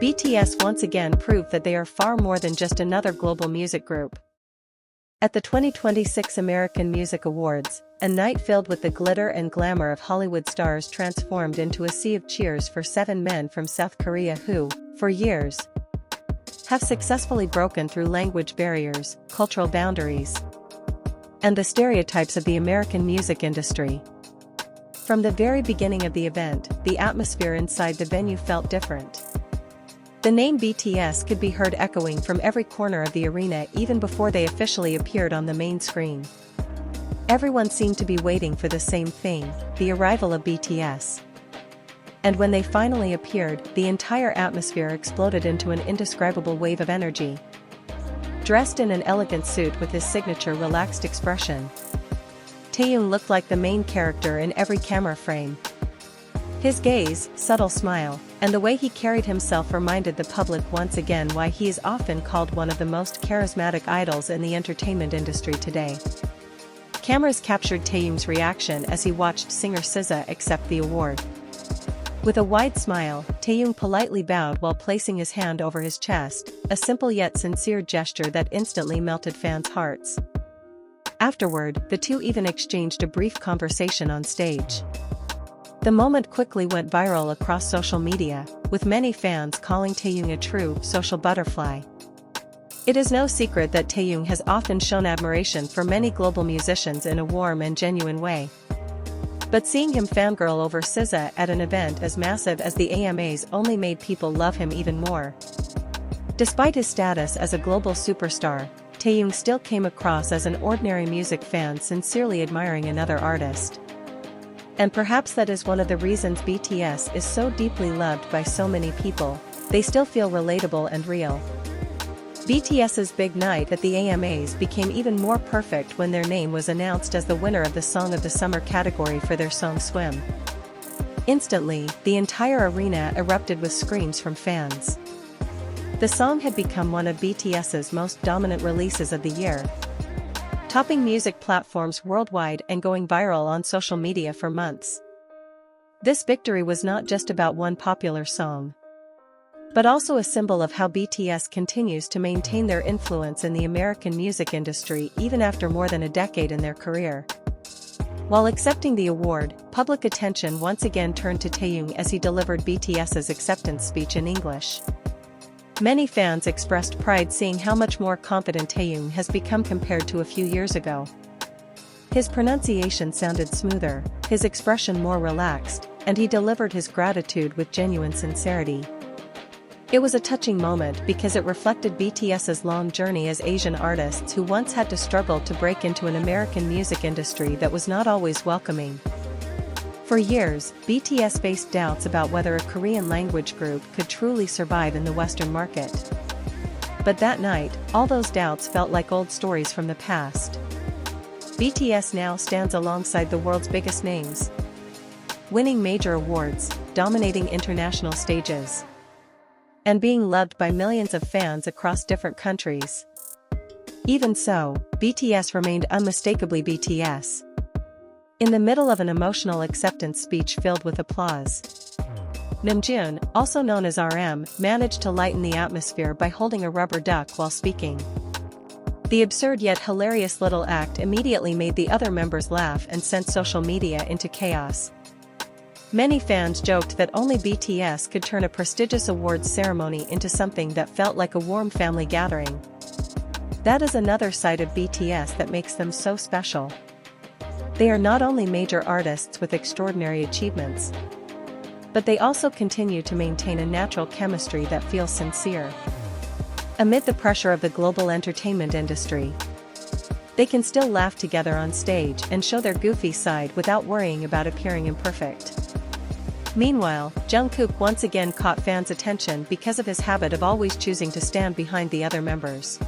BTS once again proved that they are far more than just another global music group. At the 2026 American Music Awards, a night filled with the glitter and glamour of Hollywood stars transformed into a sea of cheers for 7 men from South Korea who, for years, have successfully broken through language barriers, cultural boundaries, and the stereotypes of the American music industry. From the very beginning of the event, the atmosphere inside the venue felt different. The name BTS could be heard echoing from every corner of the arena even before they officially appeared on the main screen. Everyone seemed to be waiting for the same thing, the arrival of BTS. And when they finally appeared, the entire atmosphere exploded into an indescribable wave of energy. Dressed in an elegant suit with his signature relaxed expression, Taehyung looked like the main character in every camera frame. His gaze, subtle smile, and the way he carried himself reminded the public once again why he is often called one of the most charismatic idols in the entertainment industry today. Cameras captured Taehyung's reaction as he watched singer SZA accept the award. With a wide smile, Taehyung politely bowed while placing his hand over his chest, a simple yet sincere gesture that instantly melted fans' hearts. Afterward, the two even exchanged a brief conversation on stage. The moment quickly went viral across social media, with many fans calling Taehyung a true social butterfly. It is no secret that Taehyung has often shown admiration for many global musicians in a warm and genuine way. But seeing him fangirl over SZA at an event as massive as the AMAs only made people love him even more. Despite his status as a global superstar, Taehyung still came across as an ordinary music fan sincerely admiring another artist. And perhaps that is one of the reasons BTS is so deeply loved by so many people, they still feel relatable and real. BTS's big night at the AMAs became even more perfect when their name was announced as the winner of the Song of the Summer category for their song Swim. Instantly, the entire arena erupted with screams from fans. The song had become one of BTS's most dominant releases of the year, topping music platforms worldwide and going viral on social media for months. This victory was not just about one popular song, but also a symbol of how BTS continues to maintain their influence in the American music industry even after more than a decade in their career. While accepting the award, public attention once again turned to Taehyung as he delivered BTS's acceptance speech in English. Many fans expressed pride seeing how much more confident Taehyung has become compared to a few years ago. His pronunciation sounded smoother, his expression more relaxed, and he delivered his gratitude with genuine sincerity. It was a touching moment because it reflected BTS's long journey as Asian artists who once had to struggle to break into an American music industry that was not always welcoming. For years, BTS faced doubts about whether a Korean language group could truly survive in the Western market. But that night, all those doubts felt like old stories from the past. BTS now stands alongside the world's biggest names, winning major awards, dominating international stages, and being loved by millions of fans across different countries. Even so, BTS remained unmistakably BTS. In the middle of an emotional acceptance speech filled with applause, Namjoon, also known as RM, managed to lighten the atmosphere by holding a rubber duck while speaking. The absurd yet hilarious little act immediately made the other members laugh and sent social media into chaos. Many fans joked that only BTS could turn a prestigious awards ceremony into something that felt like a warm family gathering. That is another side of BTS that makes them so special. They are not only major artists with extraordinary achievements, but they also continue to maintain a natural chemistry that feels sincere. Amid the pressure of the global entertainment industry, they can still laugh together on stage and show their goofy side without worrying about appearing imperfect. Meanwhile, Jungkook once again caught fans' attention because of his habit of always choosing to stand behind the other members.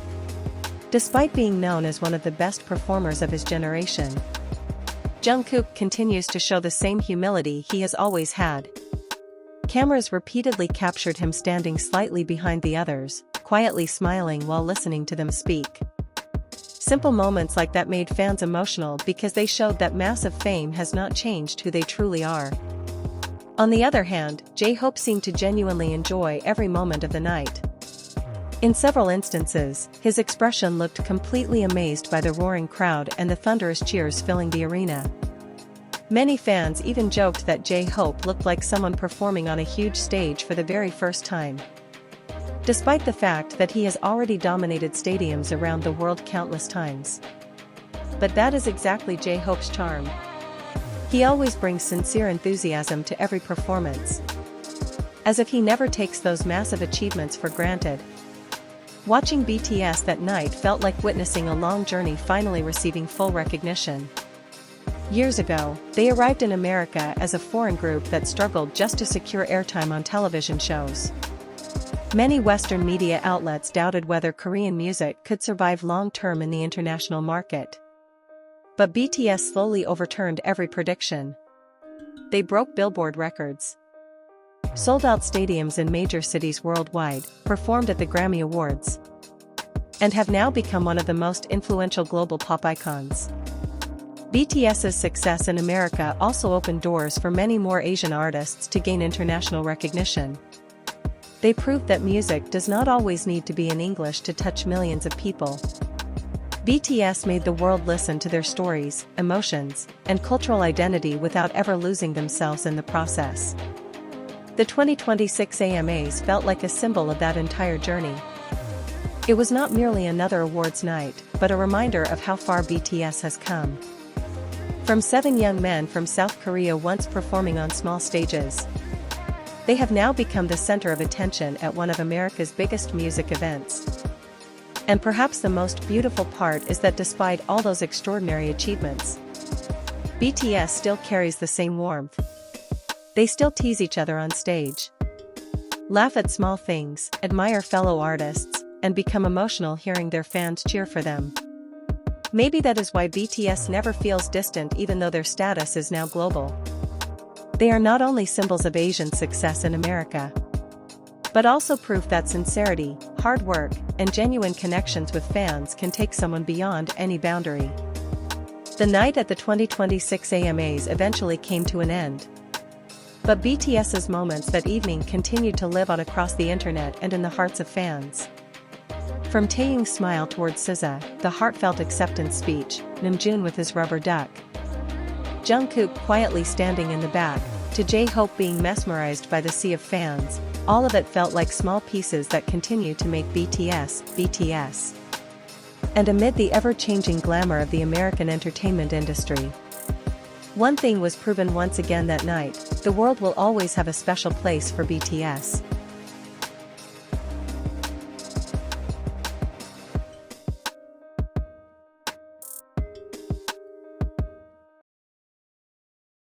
Despite being known as one of the best performers of his generation, Jungkook continues to show the same humility he has always had. Cameras repeatedly captured him standing slightly behind the others, quietly smiling while listening to them speak. Simple moments like that made fans emotional because they showed that massive fame has not changed who they truly are. On the other hand, J-Hope seemed to genuinely enjoy every moment of the night. In several instances, his expression looked completely amazed by the roaring crowd and the thunderous cheers filling the arena. Many fans even joked that J-Hope looked like someone performing on a huge stage for the very first time. Despite the fact that he has already dominated stadiums around the world countless times. But that is exactly J-Hope's charm. He always brings sincere enthusiasm to every performance. As if he never takes those massive achievements for granted. Watching BTS that night felt like witnessing a long journey finally receiving full recognition. Years ago, they arrived in America as a foreign group that struggled just to secure airtime on television shows. Many Western media outlets doubted whether Korean music could survive long-term in the international market. But BTS slowly overturned every prediction. They broke Billboard records, sold out stadiums in major cities worldwide, performed at the Grammy Awards, and have now become one of the most influential global pop icons. BTS's success in America also opened doors for many more Asian artists to gain international recognition. They proved that music does not always need to be in English to touch millions of people. BTS made the world listen to their stories, emotions, and cultural identity without ever losing themselves in the process. The 2026 AMAs felt like a symbol of that entire journey. It was not merely another awards night, but a reminder of how far BTS has come. From 7 young men from South Korea once performing on small stages, they have now become the center of attention at one of America's biggest music events. And perhaps the most beautiful part is that despite all those extraordinary achievements, BTS still carries the same warmth. They still tease each other on stage, laugh at small things, admire fellow artists, and become emotional hearing their fans cheer for them. Maybe that is why BTS never feels distant even though their status is now global. They are not only symbols of Asian success in America, but also proof that sincerity, hard work, and genuine connections with fans can take someone beyond any boundary. The night at the 2026 AMAs eventually came to an end. But BTS's moments that evening continued to live on across the internet and in the hearts of fans. From Taehyung's smile towards SZA, the heartfelt acceptance speech, Namjoon with his rubber duck, Jungkook quietly standing in the back, to J-Hope being mesmerized by the sea of fans, all of it felt like small pieces that continue to make BTS, BTS. And amid the ever-changing glamour of the American entertainment industry, one thing was proven once again that night: the world will always have a special place for BTS.